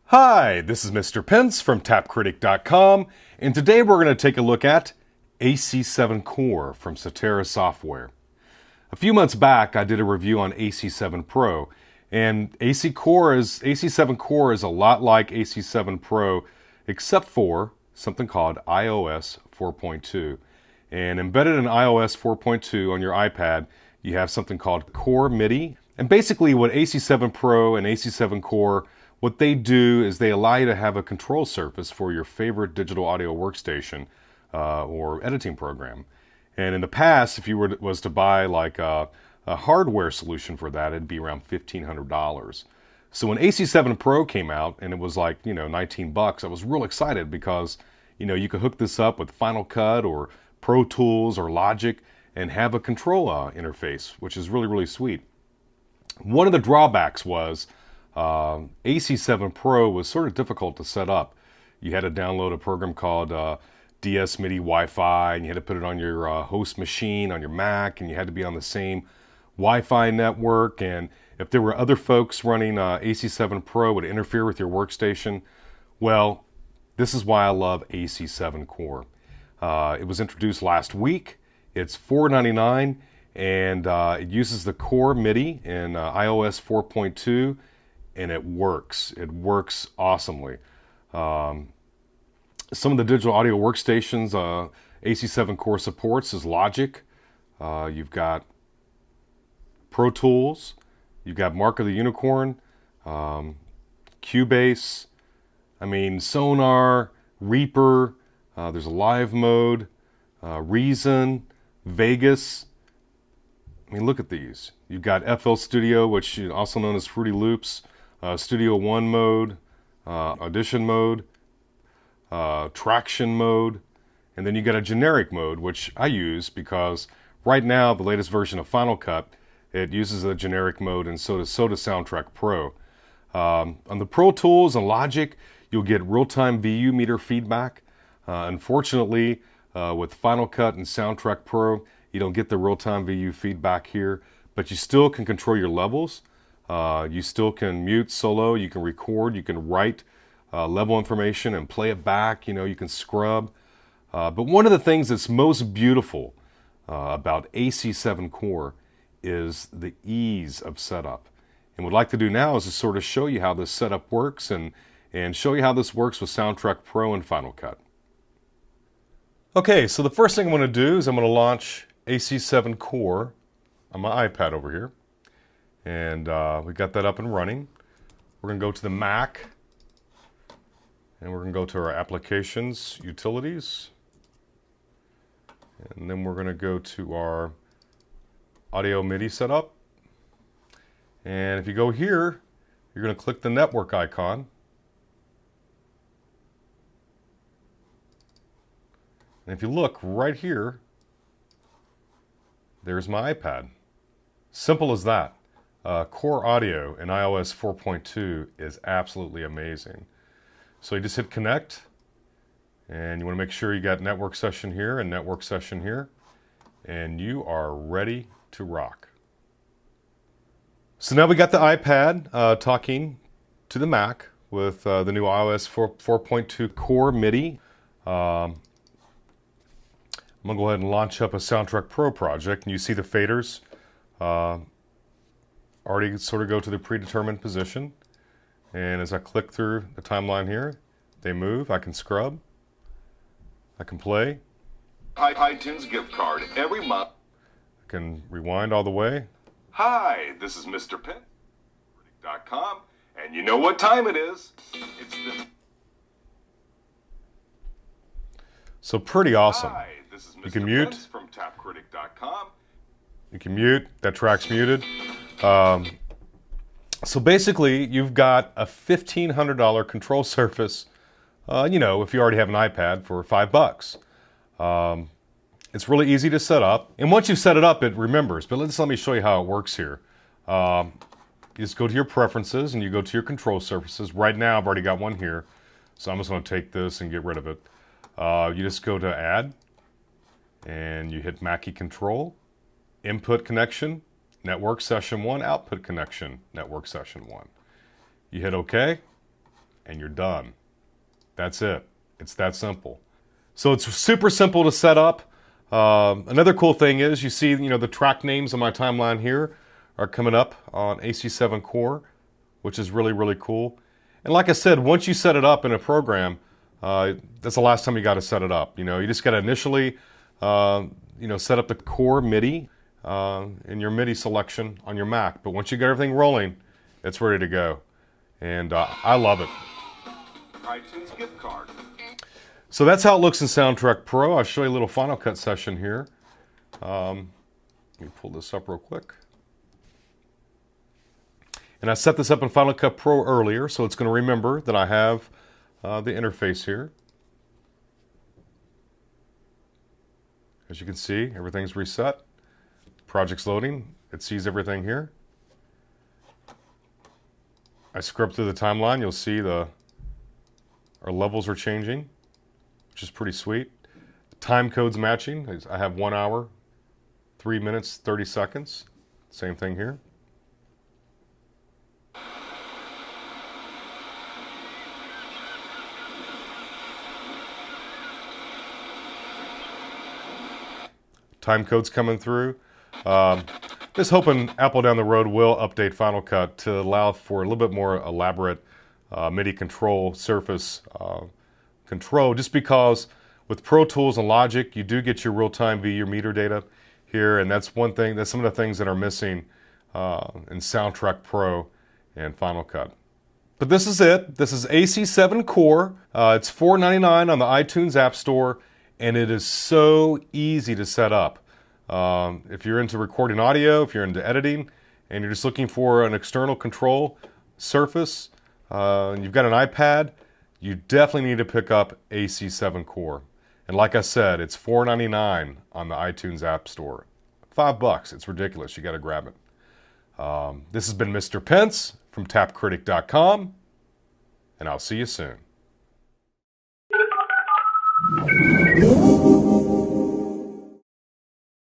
Hi, this is Mr. Pence from TapCritic.com, and today we're going to take a look at AC-7 Core from Satera Software. A few months back, I did a review on AC-7 Pro, and AC-7 Core is a lot like AC-7 Pro, except for something called iOS 4.2. And embedded in iOS 4.2 on your iPad, you have something called Core MIDI. And basically what AC-7 Pro and AC-7 Core, what they do is they allow you to have a control surface for your favorite digital audio workstation or editing program. And in the past, if you was to buy like a hardware solution for that, it'd be around $1,500. So when AC-7 Pro came out and it was like, $19, I was real excited because, you could hook this up with Final Cut or Pro Tools or Logic and have a control interface, which is really, really sweet. One of the drawbacks was AC-7 Pro was sort of difficult to set up. You had to download a program called DS MIDI Wi-Fi, and you had to put it on your host machine on your Mac, and you had to be on the same Wi-Fi network. And if there were other folks running AC-7 Pro, it would interfere with your workstation. Well, this is why I love AC-7 Core. It was introduced last week. It's $4.99, and it uses the Core MIDI in iOS 4.2. And it works. It works awesomely. Some of the digital audio workstations AC-7 Core supports is Logic. You've got Pro Tools. You've got Mark of the Unicorn, Cubase. Sonar, Reaper. There's a live mode, Reason, Vegas. Look at these. You've got FL Studio, which is also known as Fruity Loops. Studio One mode, audition mode, traction mode, and then you got a generic mode, which I use because right now the latest version of Final Cut, it uses a generic mode, and so does Soundtrack Pro. On the Pro Tools and Logic, you'll get real-time VU meter feedback. Unfortunately, with Final Cut and Soundtrack Pro, you don't get the real-time VU feedback here, but you still can control your levels. You still can mute solo, you can record, you can write level information and play it back, you can scrub. But one of the things that's most beautiful about AC-7 Core is the ease of setup. And what I'd like to do now is to sort of show you how this setup works and show you how this works with Soundtrack Pro and Final Cut. Okay, so the first thing I'm going to do is I'm going to launch AC-7 Core on my iPad over here. And we got that up and running. We're going to go to the Mac, and we're going to go to our Applications, Utilities, and then we're going to go to our Audio MIDI setup. And if you go here, you're going to click the network icon. And if you look right here, there's my iPad. Simple as that. Core Audio in iOS 4.2 is absolutely amazing. So you just hit connect, and you want to make sure you got network session here and network session here, and you are ready to rock. So now we got the iPad talking to the Mac with the new iOS 4.2 Core MIDI. I'm going to go ahead and launch up a Soundtrack Pro project, and you see the faders already sort of go to the predetermined position. And as I click through the timeline here, they move. I can scrub. I can play. iTunes gift card every month. I can rewind all the way. Hi, this is Mr. Pence, TapCritic.com, and you know what time it is. It's the... So pretty awesome. Hi, this is Mr. You can mute. Pence from TapCritic.com. You can mute. That track's muted. So basically, you've got a $1,500 control surface, if you already have an iPad, for $5. It's really easy to set up. And once you've set it up, it remembers. But let me show you how it works here. You just go to your preferences and you go to your control surfaces. Right now, I've already got one here. So I'm just going to take this and get rid of it. You just go to Add. and you hit Mackie Control, Input Connection, Network Session 1, Output Connection, Network Session 1. You hit OK, and you're done. That's it. It's that simple. So it's super simple to set up. Another cool thing is you see, the track names on my timeline here are coming up on AC-7 Core, which is really, really cool. And like I said, once you set it up in a program, that's the last time you got to set it up. You just got to initially, set up the core MIDI in your MIDI selection on your Mac. But once you get everything rolling, it's ready to go. And I love it. iTunes gift card. So that's how it looks in Soundtrack Pro. I'll show you a little Final Cut session here. Let me pull this up real quick. And I set this up in Final Cut Pro earlier, so it's going to remember that I have the interface here. As you can see, everything's reset. Project's loading. It sees everything here. I scrub through the timeline. You'll see our levels are changing, which is pretty sweet. The time code's matching. I have 1 hour, 3 minutes, 30 seconds. Same thing here. Time code's coming through. Just hoping Apple down the road will update Final Cut to allow for a little bit more elaborate MIDI control, surface control, just because with Pro Tools and Logic, you do get your real-time your meter data here, and that's one thing, that's some of the things that are missing in Soundtrack Pro and Final Cut. But this is it. This is AC-7 Core. It's $4.99 on the iTunes App Store, and it is so easy to set up. If you're into recording audio, if you're into editing, and you're just looking for an external control surface, and you've got an iPad, you definitely need to pick up AC-7 Core. And like I said, it's $4.99 on the iTunes App Store. $5, it's ridiculous. You got to grab it. This has been Mr. Pence from TapCritic.com, and I'll see you soon.